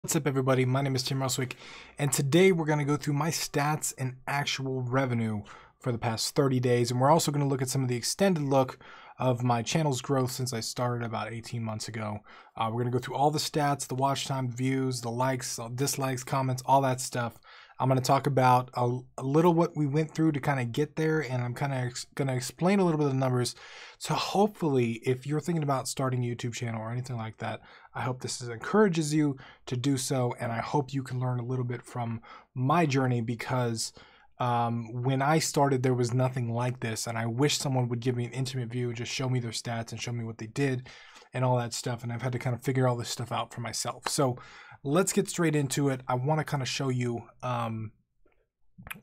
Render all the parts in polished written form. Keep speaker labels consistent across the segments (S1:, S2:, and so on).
S1: What's up, everybody? My name is Tim Ruswick, and today we're going to go through my stats and actual revenue for the past 30 days. And we're also going to look at some of the extended look of my channel's growth since I started about 18 months ago. We're going to go through all the stats, the watch time, views, the likes, dislikes, comments, all that stuff. I'm going to talk about a little what we went through to kind of get there, and I'm kind of going to explain a little bit of the numbers. So hopefully, if you're thinking about starting a YouTube channel or anything like that, I hope this encourages you to do so, and I hope you can learn a little bit from my journey because when I started, there was nothing like this, and I wish someone would give me an intimate view, just show me their stats and show me what they did and all that stuff, and I've had to kind of figure all this stuff out for myself. So let's get straight into it. I want to kind of show you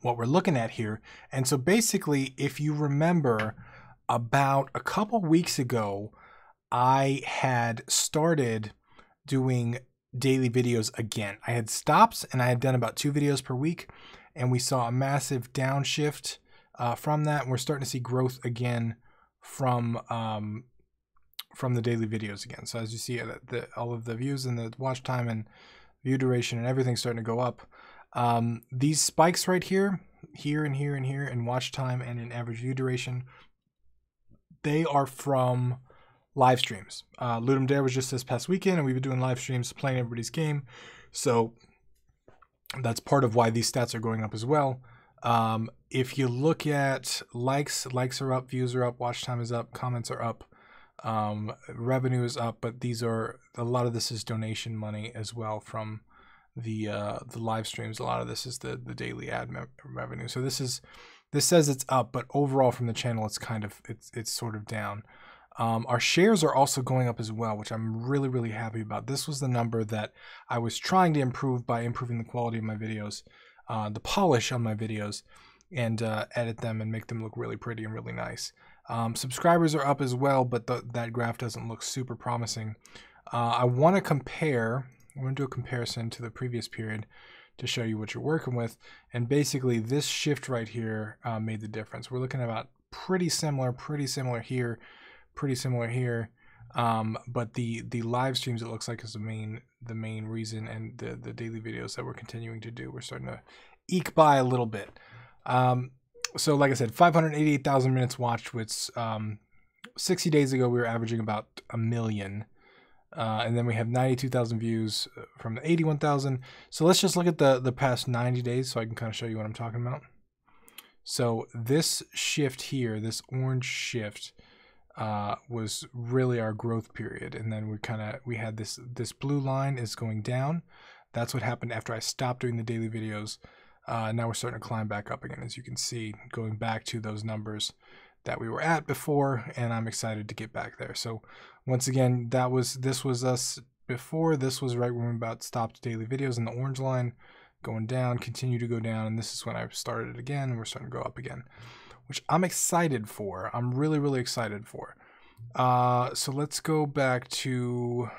S1: what we're looking at here. And so basically, if you remember, about a couple weeks ago, I had started doing daily videos again. I had stopped and I had done about 2 videos per week, and we saw a massive downshift from that. And we're starting to see growth again from the daily videos again. So as you see, all of the views and the watch time and view duration and everything's starting to go up. These spikes right here, and here, in watch time and in average view duration, they are from live streams. Ludum Dare was just this past weekend, and we've been doing live streams playing everybody's game. So that's part of why these stats are going up as well. If you look at likes are up, views are up, watch time is up, comments are up, revenue is up, but a lot of this is donation money as well from the live streams. A lot of this is the daily ad revenue. So this says it's up, but overall from the channel, it's sort of down. Our shares are also going up as well, which I'm really happy about. This was the number that I was trying to improve by improving the quality of my videos, the polish on my videos, and edit them and make them look really pretty and really nice. Subscribers are up as well, but that graph doesn't look super promising. I want to compare. I'm going to do a comparison to the previous period to show you what you're working with. And basically, this shift right here made the difference. We're looking at about pretty similar here, pretty similar here. But the live streams, it looks like, is the main reason, and the daily videos that we're continuing to do, we're starting to eke by a little bit. So like I said, 588,000 minutes watched, which 60 days ago we were averaging about 1 million. And then we have 92,000 views from the 81,000. So let's just look at the past 90 days so I can kind of show you what I'm talking about. So this shift here, this orange shift, was really our growth period. And then we had this blue line is going down. That's what happened after I stopped doing the daily videos. Now we're starting to climb back up again, as you can see, going back to those numbers that we were at before, and I'm excited to get back there. So once again, this was us before. This was right when we about stopped daily videos in the orange line, going down, continue to go down, and this is when I started it again, and we're starting to go up again, which I'm excited for. I'm really excited for. So let's go back to,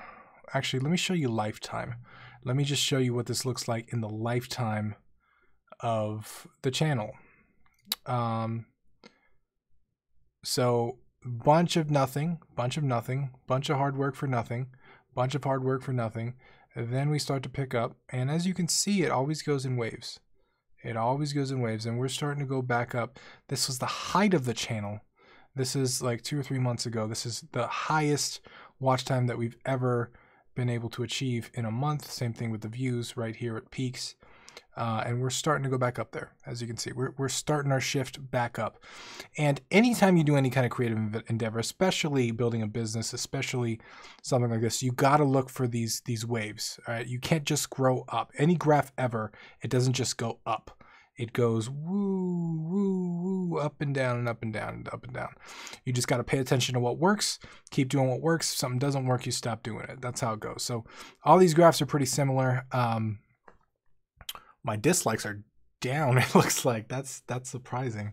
S1: actually, let me show you lifetime. Let me just show you what this looks like in the lifetime of the channel. So bunch of nothing, bunch of hard work for nothing, bunch of hard work for nothing. And then we start to pick up, and as you can see, it always goes in waves. It always goes in waves, and we're starting to go back up. This was the height of the channel. This is like 2 or 3 months ago. This is the highest watch time that we've ever been able to achieve in a month. Same thing with the views right here at peaks. And we're starting to go back up there. As you can see, we're starting our shift back up. And anytime you do any kind of creative endeavor, especially building a business, especially something like this, you got to look for these waves. All right? You can't just grow up. Any graph ever, it doesn't just go up. It goes woo, up and down and up and down and up and down. You just got to pay attention to what works, keep doing what works. If something doesn't work, you stop doing it. That's how it goes. So all these graphs are pretty similar. My dislikes are down, it looks like. That's surprising.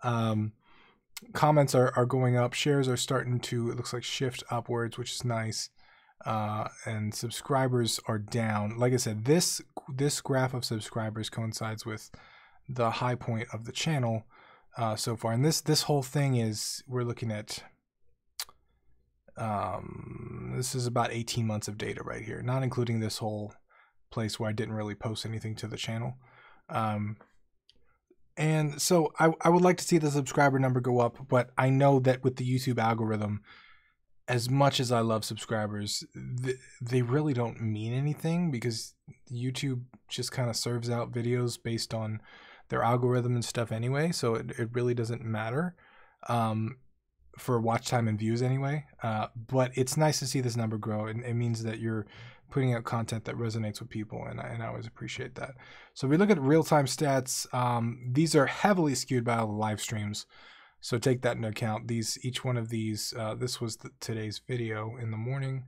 S1: Comments are going up. Shares are starting to, it looks like, shift upwards, which is nice. And subscribers are down. Like I said, this graph of subscribers coincides with the high point of the channel so far. And this whole thing is, we're looking at This is about 18 months of data right here, not including this whole place where I didn't really post anything to the channel. And so I would like to see the subscriber number go up, but I know that with the YouTube algorithm, as much as I love subscribers, they really don't mean anything, because YouTube just kind of serves out videos based on their algorithm and stuff anyway. So it really doesn't matter for watch time and views anyway. But it's nice to see this number grow, and it means that you're putting out content that resonates with people, and I always appreciate that. So if we look at real-time stats, these are heavily skewed by all the live streams. So take that into account. Each one of these, this was today's video in the morning.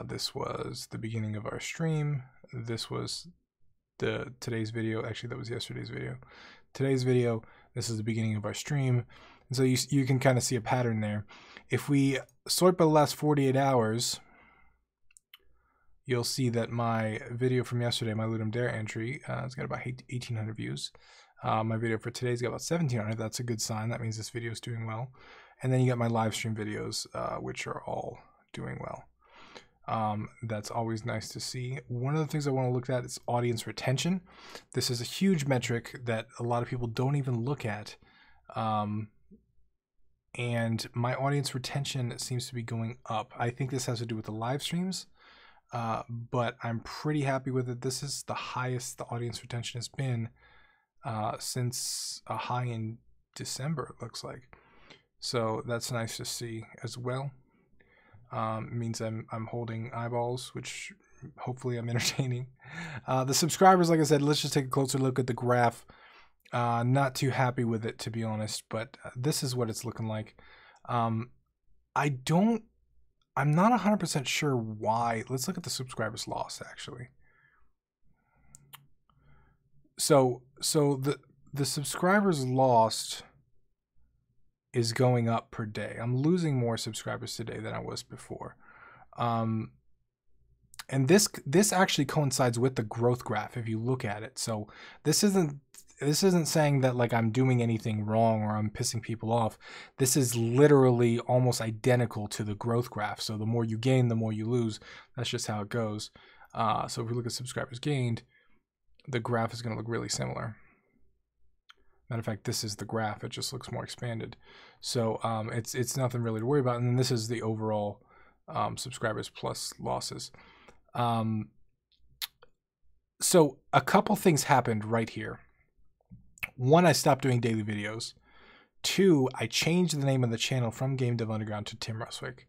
S1: This was the beginning of our stream. This was today's video. Actually, that was yesterday's video. Today's video, this is the beginning of our stream. And so you can kind of see a pattern there. If we sort by the last 48 hours, you'll see that my video from yesterday, my Ludum Dare entry, it's got about 1,800 views. My video for today's got about 1,700. That's a good sign. That means this video is doing well. And then you got my live stream videos, which are all doing well. That's always nice to see. One of the things I want to look at is audience retention. This is a huge metric that a lot of people don't even look at. And my audience retention seems to be going up. I think this has to do with the live streams, but I'm pretty happy with it. This is the highest the audience retention has been since a high in December, it looks like. So that's nice to see as well. It means I'm holding eyeballs, which hopefully I'm entertaining. The subscribers, like I said, let's just take a closer look at the graph. Not too happy with it, to be honest, but this is what it's looking like. I'm not 100% sure why. Let's look at the subscribers lost, actually. So the subscribers lost is going up per day. I'm losing more subscribers today than I was before. And this actually coincides with the growth graph if you look at it. So this isn't saying that like I'm doing anything wrong or I'm pissing people off. This is literally almost identical to the growth graph. So the more you gain, the more you lose. That's just how it goes. So if we look at subscribers gained, the graph is going to look really similar. Matter of fact, this is the graph. It just looks more expanded. So it's nothing really to worry about. And then this is the overall subscribers plus losses. So a couple things happened right here. One, I stopped doing daily videos. Two, I changed the name of the channel from Game Dev Underground to Tim Ruswick.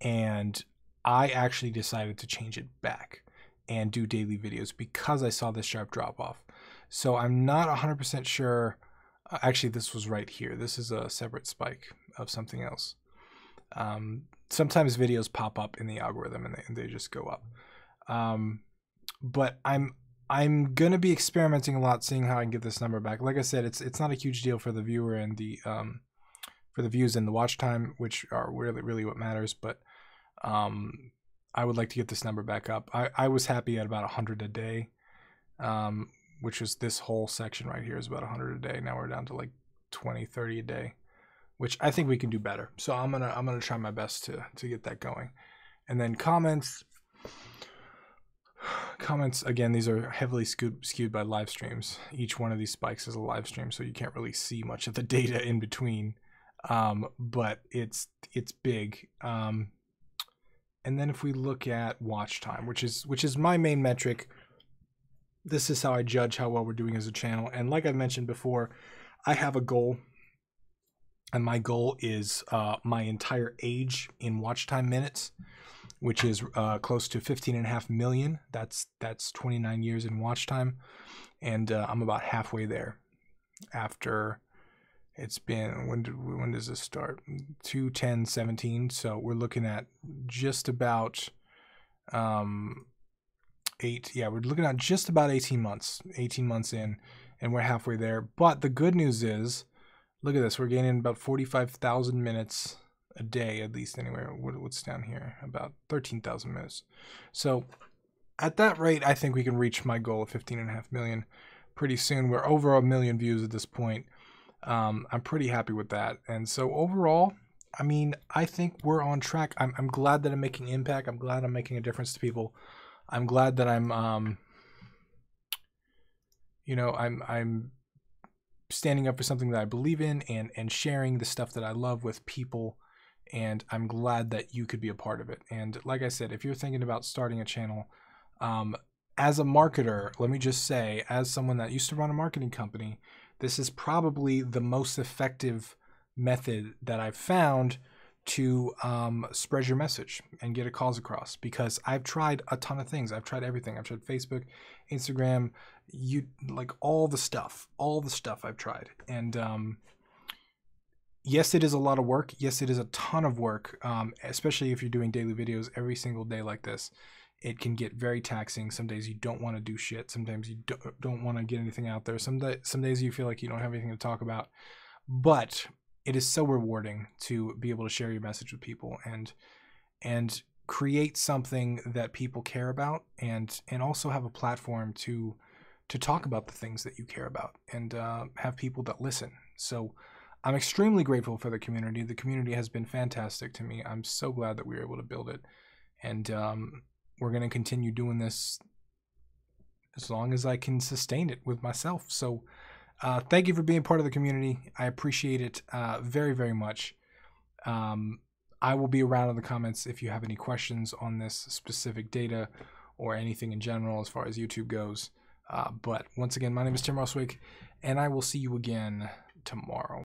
S1: And I actually decided to change it back and do daily videos because I saw this sharp drop off. So I'm not 100% sure. Actually, this was right here. This is a separate spike of something else. Sometimes videos pop up in the algorithm and they just go up. But I'm gonna be experimenting a lot, seeing how I can get this number back. Like I said, it's not a huge deal for the viewer and the for the views and the watch time, which are really what matters. But I would like to get this number back up. I was happy at about 100 a day, which was this whole section right here is about 100 a day. Now we're down to like 20, 30 a day, which I think we can do better. So I'm gonna try my best to get that going. And then comments. Comments, again, these are heavily skewed by live streams. Each one of these spikes is a live stream, so you can't really see much of the data in between. But it's big. And then if we look at watch time, which is my main metric, this is how I judge how well we're doing as a channel. And like I've mentioned before, I have a goal, and my goal is my entire age in watch time minutes, which is close to 15.5 million. That's 29 years in watch time, and I'm about halfway there. After it's been, when does this start? 2/10/17. So we're looking at just about we're looking at just about 18 months. 18 months in, and we're halfway there. But the good news is, look at this. We're gaining about 45,000 minutes a day, at least anywhere. What's down here? About 13,000 minutes. So at that rate, I think we can reach my goal of 15.5 million pretty soon. We're over 1 million views at this point. I'm pretty happy with that. And so overall, I mean, I think we're on track. I'm glad that I'm making impact. I'm glad I'm making a difference to people. I'm glad that I'm you know, I'm standing up for something that I believe in and sharing the stuff that I love with people. And I'm glad that you could be a part of it. And like I said, if you're thinking about starting a channel, as a marketer, let me just say, as someone that used to run a marketing company, this is probably the most effective method that I've found to spread your message and get a cause across, because I've tried a ton of things. I've tried everything. I've tried Facebook, Instagram, like all the stuff I've tried. And yes, it is a lot of work. Yes, it is a ton of work, especially if you're doing daily videos every single day like this. It can get very taxing. Some days you don't want to do shit. Sometimes you don't want to get anything out there. Some days you feel like you don't have anything to talk about. But it is so rewarding to be able to share your message with people and create something that people care about, and also have a platform to talk about the things that you care about, and have people that listen. So I'm extremely grateful for the community. The community has been fantastic to me. I'm so glad that we were able to build it. And we're going to continue doing this as long as I can sustain it with myself. So thank you for being part of the community. I appreciate it very, very much. I will be around in the comments if you have any questions on this specific data or anything in general as far as YouTube goes. But once again, my name is Tim Roswick, and I will see you again tomorrow.